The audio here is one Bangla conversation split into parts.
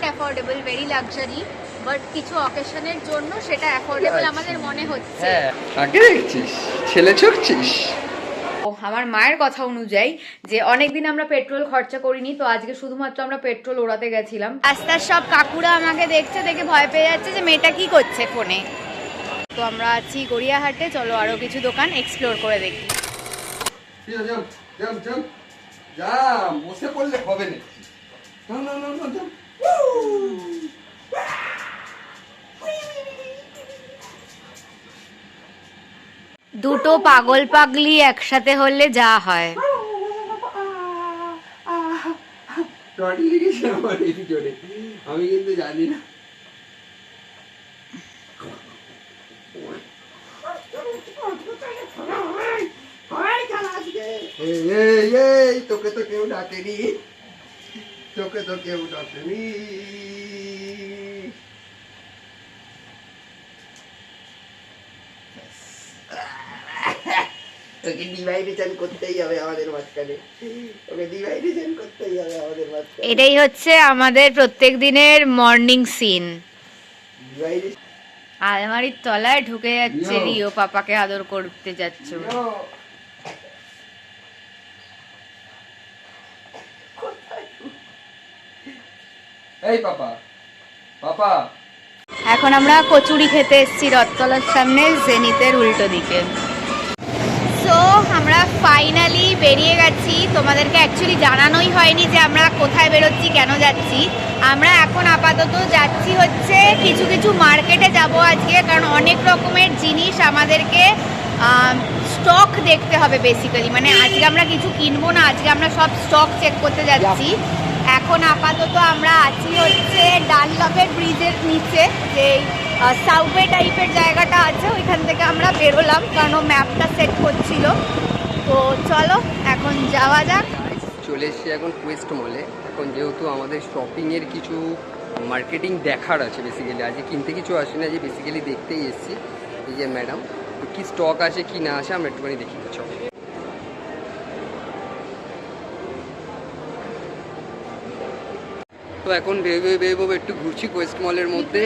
অ্যাফোর্ডেবল, ভেরি লাক্সারি, বাট কিছু অকেশনের জন্য সেটা অ্যাফোর্ডেবল আমাদের মনে হচ্ছে। হ্যাঁ, আগে দেখছিস ছেলে ছুটছিস। আমার মায়ের কথা অনুযায়ী যে অনেকদিন আমরা পেট্রোল খরচা করিনি, তো আজকে শুধুমাত্র আমরা পেট্রোল ওড়াতে গেছিলাম। রাস্তার সব কাকুরা আমাকে দেখছে, দেখে ভয় পেয়ে যাচ্ছে যে মেয়েটা কি করছে ফোনে। তো আমরা আছি গড়িয়াহাটে, চলো আরো কিছু দোকান এক্সপ্লোর করে দেখি। বসে পড়লে হবে না। দুটো পাগল পাগলি একসাথে হলে যা হয়। আমি কিন্তু জানি না। তোকে তো কেউ ডাকেনি, তোকে তো কেউ ডাকেনি। তোকে ডিভাইডেশন করতেই হবে আমাদের মাঝখানে, তোকে ডিভাইডেশন করতেই হবে আমাদের মাঝখানে। এটাই হচ্ছে আমাদের প্রত্যেক দিনের মর্নিং সিন। আলমারির তলায় ঢুকে যাচ্ছে রিও, পাপাকে আদর করতে যাচ্ছে। এই পাপা, পাপা। এখন আমরা কচুরি খেতে এসেছি রথতলার সামনে, জেনিতের উল্টো দিকে। সো আমরা ফাইনালি বেরিয়ে গেছি। তোমাদেরকে অ্যাকচুয়ালি জানানোই হয়নি যে আমরা কোথায় বেরোচ্ছি, কেন যাচ্ছি। আমরা এখন আপাতত যাচ্ছি হচ্ছে কিছু কিছু মার্কেটে যাব আজকে, কারণ অনেক রকমের জিনিস আমাদেরকে স্টক দেখতে হবে বেসিক্যালি। মানে আজকে আমরা কিছু কিনবো না, আজকে আমরা সব স্টক চেক করতে যাচ্ছি। এখন আপাতত আমরা আছি হচ্ছে ডানলপের ব্রিজের নিচে, যে সাউথওয়ে টাইপের জায়গাটা আছে, ওইখান থেকে আমরা বেরোলাম কারণ ম্যাপটা সেট করছিল। তো চলো এখন যাওয়া যাক। চলে এসেছি এখন কোয়েস্ট মলে। এখন যেহেতু আমাদের শপিংয়ের কিছু মার্কেটিং দেখার আছে বেসিক্যালি, আজকে কিনতে কিছু আসে না, যে বেসিক্যালি দেখতেই এসেছি। এই যে ম্যাডাম কি স্টক আছে কি না আছে আমরা একটুখানি দেখি। চলো। তো এখন বেবো একটু ঘুরছি কোয়েস্ট মলের মধ্যে,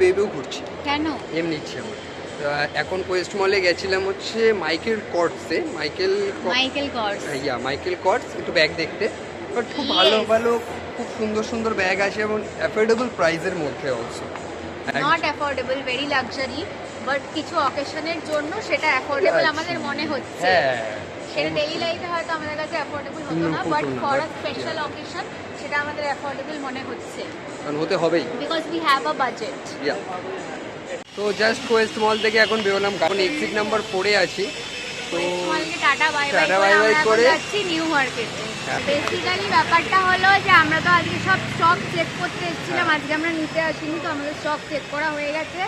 বেবো ঘুরছি। কেন এমনি ইচ্ছে আমার। তো এখন কোয়েস্ট মলে গেছিলাম হচ্ছে মাইকেল কর্টসে, মাইকেল কর্টস একটু ব্যাগ দেখতে। বাট খুব ভালো ভালো খুব সুন্দর সুন্দর ব্যাগ আছে এবং অ্যাফোর্ডেবল প্রাইসের মধ্যে also. Not affordable, very luxury, but কিছু অকেশনের জন্য সেটা অ্যাফোর্ডেবল আমাদের মনে হচ্ছে। হ্যাঁ, সেটা ডেইলি লাইফে হয়তো আমাদের কাছে অ্যাফোর্ডেবল হতো না, but for a special occasion সেটা আমাদের অ্যাফোর্ডেবল মনে হচ্ছে, কারণ হতে হবেই, because we have a budget. তো জাস্ট কোয়েস্ট মল থেকে এখন বেরোলাম, কারণ এক্সিট নাম্বার 4-এ আছি। তো টাটা বাই বাই করে যাচ্ছি নিউ মার্কেটে। বেসিক্যালি ব্যাপারটা হলো যে আমরা তো আজকে সব স্টক চেক করতে এসেছিলাম, আজকে আমরা নিতে আসিনি, তো আমাদের স্টক চেক করা হয়ে গেছে।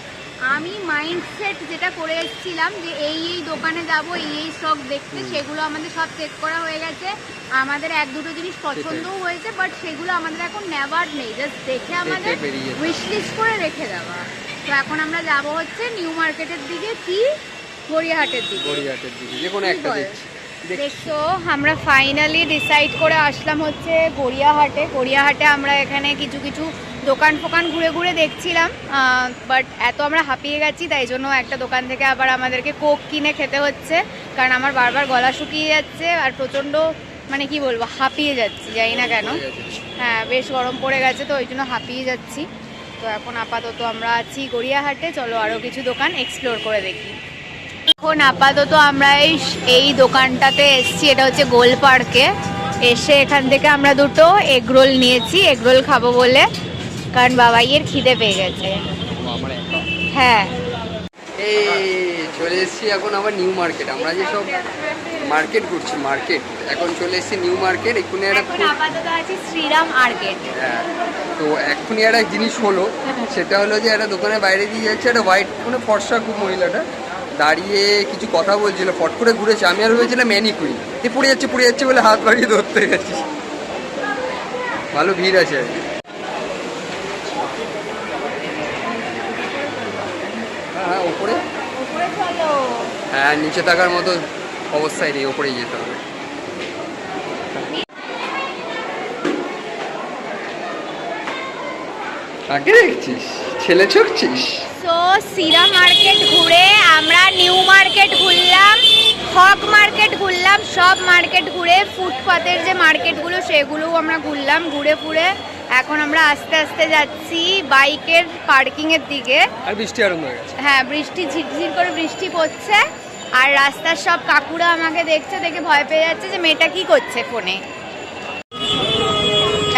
আমি মাইন্ডসেট যেটা করে এসেছিলাম যে এই দোকানে যাবো, এই স্টক দেখতে, সেগুলো আমাদের সব চেক করা হয়ে গেছে। আমাদের এক দুটো জিনিস পছন্দও হয়েছে, বাট সেগুলো আমাদের এখন নেওয়ার নেই, জাস্ট দেখে আমাদের উইশ লিস্ট করে রেখে দেওয়া। তো এখন আমরা যাবো হচ্ছে নিউ মার্কেটের দিকে কি গড়িয়াহাটের দিকে, যে কোনো একটা দেখছো। আমরা ফাইনালি ডিসাইড করে আসলাম হচ্ছে গড়িয়াহাটে আমরা এখানে কিছু কিছু দোকান ফোকান ঘুরে ঘুরে দেখছিলাম, বাট এত আমরা হাঁপিয়ে গেছি, তাই জন্য একটা দোকান থেকে আবার আমাদেরকে কোক কিনে খেতে হচ্ছে, কারণ আমার বারবার গলা শুকিয়ে যাচ্ছে আর প্রচণ্ড মানে কি বলবো হাঁপিয়ে যাচ্ছি, জানি না কেন। হ্যাঁ, বেশ গরম পড়ে গেছে, তো ওই জন্য হাঁপিয়ে যাচ্ছি। তো এখন আপাতত আমরা আছি গড়িয়াহাটে, চলো আরও কিছু দোকান এক্সপ্লোর করে দেখি। এখন আপাতত আমরা এই দোকানটাতে এসছি, এটা হচ্ছে গোল পার্কে। এসে এখান থেকে আমরা দুটো এগরোল নিয়েছি, এগরোল খাবো বলে, কারণ বাবাইয়ের খিদে পেয়ে গেছে। হ্যাঁ, এই চলে এসেছি এখন আবার নিউ মার্কেট। আমরা যে সব মার্কেট ঘুরছি, এখন চলে এসেছি নিউ মার্কেট। এক্ষুনি আপাতত আছি শ্রীরাম মার্কেট। হ্যাঁ, তো এক্ষুনি একটা জিনিস হলো, সেটা হলো যে একটা দোকানের বাইরে দিয়ে যাচ্ছে একটা হোয়াইট মানে ফর্সা খুব মহিলাটা দাঁড়িয়ে কিছু কথা বলছিল, ফট করে ঘুরেছে। আমি আর ভেবেছিলাম ম্যানিকুইন, পড়ে যাচ্ছে বলে হাত বাড়িয়ে ধরতে গেছি। ভালো ভিড় আছে। হ্যাঁ, ওপরে হ্যাঁ, নিচে থাকার মতো অবস্থায় নেই, ওপরেই যেতে হবে। আগে দেখছিস ছেলে ছকছিস। সো সিরা মার্কেট ঘুরে আমরা নিউ মার্কেট ঘুরলাম, হক মার্কেট ঘুরলাম, সব মার্কেট ঘুরে ফুটপাতের যে মার্কেটগুলো সেগুলোও আমরা ঘুরলাম। ঘুরে ফুরে এখন আমরা আস্তে আস্তে যাচ্ছি বাইকের পার্কিংয়ের দিকে। আর বৃষ্টি আরম্ভ হয়ে গেছে। হ্যাঁ, বৃষ্টি ঝিরঝির করে বৃষ্টি পড়ছে আর রাস্তার সব কাকুরা আমাকে দেখছে, দেখে ভয় পেয়ে যাচ্ছে যে মেয়েটা কি করছে ফোনে।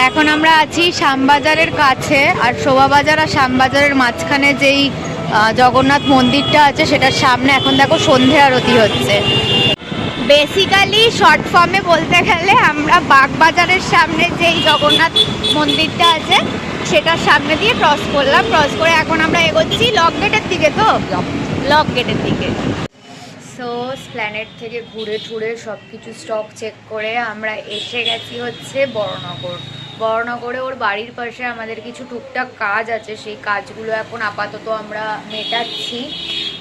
এখন আমরা আছি শ্যামবাজারের কাছে, আর শোভাবাজার আর শ্যামবাজারের মাঝখানে যেই জগন্নাথ মন্দিরটা আছে সেটার সামনে এখন দেখো সন্ধে আরতি হচ্ছে। বেসিক্যালি শর্ট ফর্মে বলতে গেলে আমরা বাগবাজারের সামনে যেই জগন্নাথ মন্দিরটা আছে সেটার সামনে দিয়ে ক্রস করলাম। ক্রস করে এখন আমরা এগোচ্ছি লক গেটের দিকে, তো লক গেটের দিকে। সো স্প্ল্যানেট থেকে ঘুরে টুরে সব কিছু স্টক চেক করে আমরা এসে গেছি হচ্ছে বড়নগর। বড়নগরে ওর বাড়ির পাশে আমাদের কিছু টুকটাক কাজ আছে, সেই কাজগুলো এখন আপাতত আমরা মেটাচ্ছি।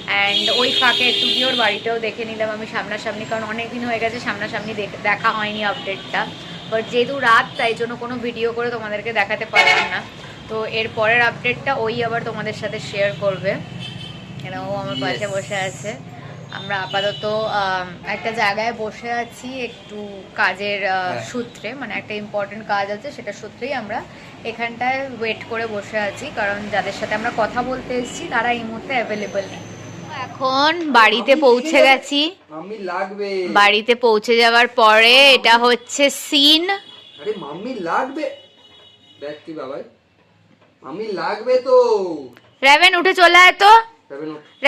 অ্যান্ড ওই ফাঁকে একটু গিয়ে ওর বাড়িটাও দেখে নিলাম আমি সামনাসামনি, কারণ অনেক দিন হয়ে গেছে সামনাসামনি দেখা হয়নি আপডেটটা। বাট যেহেতু রাত তাই জন্য কোনো ভিডিও করে তোমাদেরকে দেখাতে পারলাম না। তো এর পরের আপডেটটা ওই আবার তোমাদের সাথে শেয়ার করবে। কেন ও আমার পাশে বসে আছে। আমরা আপাতত একটা জায়গায় বসে আছি একটু কাজের সূত্রে, মানে একটা ইম্পর্টেন্ট কাজ আছে সেটা সূত্রেই আমরা এখানটায় ওয়েট করে বসে আছি, কারণ যাদের সাথে আমরা কথা বলতে এসেছি তারা এই মুহূর্তে অ্যাভেলেবল নেই। এখন বাড়িতে পৌঁছে গেছি। মাম্মি লাগবে। বাড়িতে পৌঁছে যাওয়ার পরে এটা হচ্ছে সিন। আরে মাম্মি লাগবে, দেখ তুই বাবাই, মাম্মি লাগবে তো। রেভেন উঠে চলে আয় তো।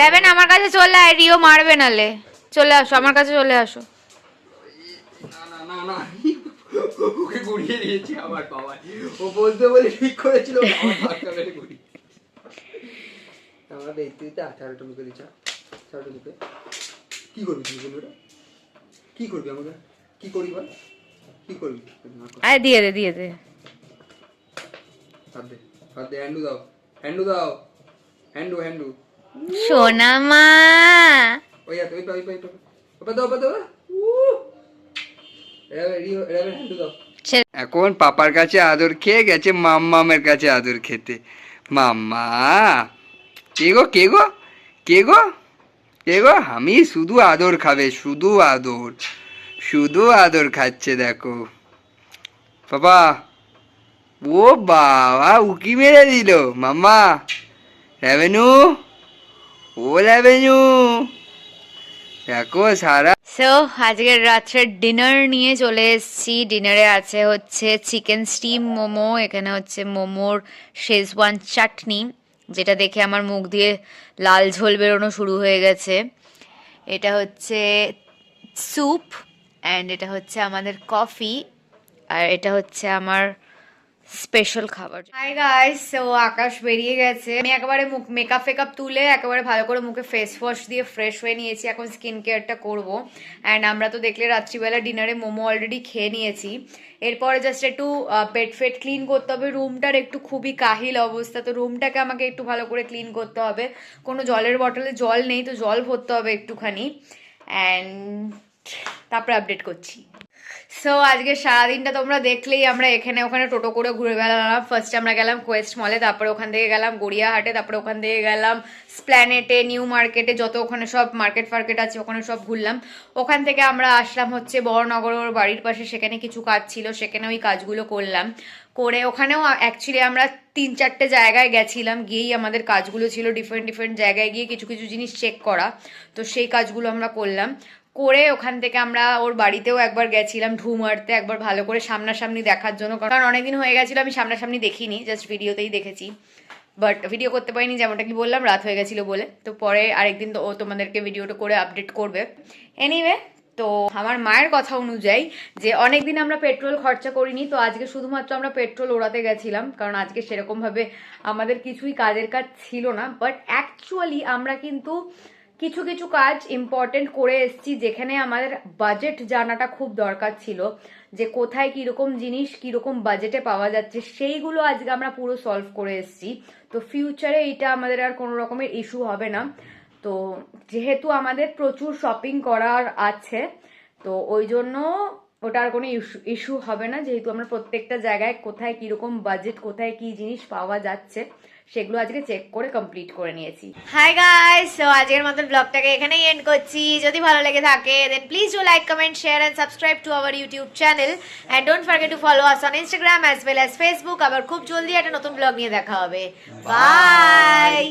রেভেন আমার কাছে চলে আয়, রিও মারবে নালে। চলে আসো আমার কাছে, চলে আসো। না না না না, ওকে গুড়িয়ে দিয়েছি আমার বাবা। ও বলতে বলে ঠিক করেছিল, আমার ধাক্কা মেরে গুড়ি। আমরা বেইতে আচারটা লুকে দিচ্ছি। আচারটা লুকে কি করবি তুই বল? কি করবি আমাকে? কি করবি বল? কি করবি? আরে দিয়ে দে, দিয়ে দে। হাত দে, হাত দে। হ্যান্ডু দাও, হ্যান্ডু দাও, হ্যান্ডু হ্যান্ডু। সোনা মা ওই তো ওই পাই ওপা দাও, ওপা দাও। রেভেন হ্যান্ডু দাও। এখন পাপার কাছে আদর খেয়ে গেছে মাম্মামের কাছে আদর খেতে। মাম্মা কে গো কে গো কে গো কে গো? আমি শুধু আদর খাবে, শুধু আদর, শুধু আদর খাচ্ছে দেখো বাবা। ও বাবা উকি মেরে দিল মাম্মা। রেভেনু, ও রেভেনু দেখো সারা। সো আজকের রাত্রের ডিনার নিয়ে চলে এসেছি। ডিনারে আছে হচ্ছে চিকেন স্টিম মোমো, এখানে হচ্ছে মোমোর শেজওয়ান চাটনি, যেটা দেখে আমার মুখ দিয়ে লাল ঝোল বেরোনো শুরু হয়ে গেছে। এটা হচ্ছে স্যুপ, অ্যান্ড এটা হচ্ছে আমাদের কফি, আর এটা হচ্ছে আমার স্পেশাল খাবার। হাই গাইস, সো আকাশ বেরিয়ে গেছে। আমি একেবারে মুখ মেকআপ তুলে একেবারে ভালো করে মুখে ফেস ওয়াশ দিয়ে ফ্রেশ হয়ে নিয়েছি। এখন স্কিন কেয়ারটা করবো। অ্যান্ড আমরা তো দেখলে রাত্রিবেলা ডিনারে মোমো অলরেডি খেয়ে নিয়েছি। এরপরে জাস্ট একটু বেড ফেড ক্লিন করতে হবে। রুমটার একটু খুবই কাহিল অবস্থা, তো রুমটাকে আমাকে একটু ভালো করে ক্লিন করতে হবে। কোনো জলের বটলে জল নেই, তো জল ভরতে হবে একটুখানি। অ্যান্ড তারপরে আপডেট করছি। সো আজকে সারাদিনটা তোমরা দেখলেই আমরা এখানে ওখানে টোটো করে ঘুরে বেড়ালাম। ফার্স্টে আমরা গেলাম কোয়েস্ট মলে, তারপরে ওখান থেকে গেলাম গড়িয়াহাটে, তারপরে ওখান থেকে গেলাম স্প্ল্যানেটে, নিউ মার্কেটে, যত ওখানে সব মার্কেট ফার্কেট আছে ওখানে সব ঘুরলাম। ওখান থেকে আমরা আসলাম হচ্ছে বড়নগর, ওর বাড়ির পাশে, সেখানে কিছু কাজ ছিল, সেখানে ওই কাজগুলো করলাম। করে ওখানেও অ্যাকচুয়ালি আমরা 3-4টে জায়গায় গেছিলাম, গিয়েই আমাদের কাজগুলো ছিল ডিফারেন্ট জায়গায় গিয়ে কিছু কিছু জিনিস চেক করা। তো সেই কাজগুলো আমরা করলাম। করে ওখান থেকে আমরা ওর বাড়িতেও একবার গেছিলাম ঢু মারতে, একবার ভালো করে সামনাসামনি দেখার জন্য, কারণ অনেকদিন হয়ে গেছিলো আমি সামনাসামনি দেখিনি, জাস্ট ভিডিওতেই দেখেছি। বাট ভিডিও করতে পারিনি, যেমনটা কি বললাম রাত হয়ে গেছিলো বলে। তো পরে আরেকদিন তো ও তোমাদেরকে ভিডিওটা করে আপডেট করবে। এনিওয়ে, তো আমার মায়ের কথা অনুযায়ী যে অনেকদিন আমরা পেট্রোল খরচা করিনি, তো আজকে শুধুমাত্র আমরা পেট্রোল ওড়াতে গেছিলাম, কারণ আজকে সেরকমভাবে আমাদের কিছুই কাজের কাজ ছিল না। বাট অ্যাকচুয়ালি আমরা কিন্তু কিছু কিছু কাজ ইম্পর্টেন্ট করে এসেছি, যেখানে আমাদের বাজেট জানাটা খুব দরকার ছিল, যে কোথায় কীরকম জিনিস কীরকম বাজেটে পাওয়া যাচ্ছে, সেইগুলো আজকে আমরা পুরো সলভ করে এসেছি। তো ফিউচারে এইটা আমাদের আর কোনো রকমের ইস্যু হবে না। তো যেহেতু আমাদের প্রচুর শপিং করার আছে, তো ওই জন্য ওটা আর কোনো ইস্যু হবে না, যেহেতু আমরা প্রত্যেকটা জায়গায় কোথায় কিরকম বাজেট, কোথায় কি জিনিস পাওয়া যাচ্ছে সেগুলো আজকে চেক করে কমপ্লিট করে নিয়েছি। হাই গাইস, সো আজকের মতন ব্লগটাকে এখানেই এন্ড করছি। যদি ভালো লেগে থাকে then please do like, comment, share and subscribe to our YouTube channel and don't forget to follow us on Instagram as well as Facebook. আবার খুব জলদি একটা নতুন ব্লগ নিয়ে দেখা হবে। বাই।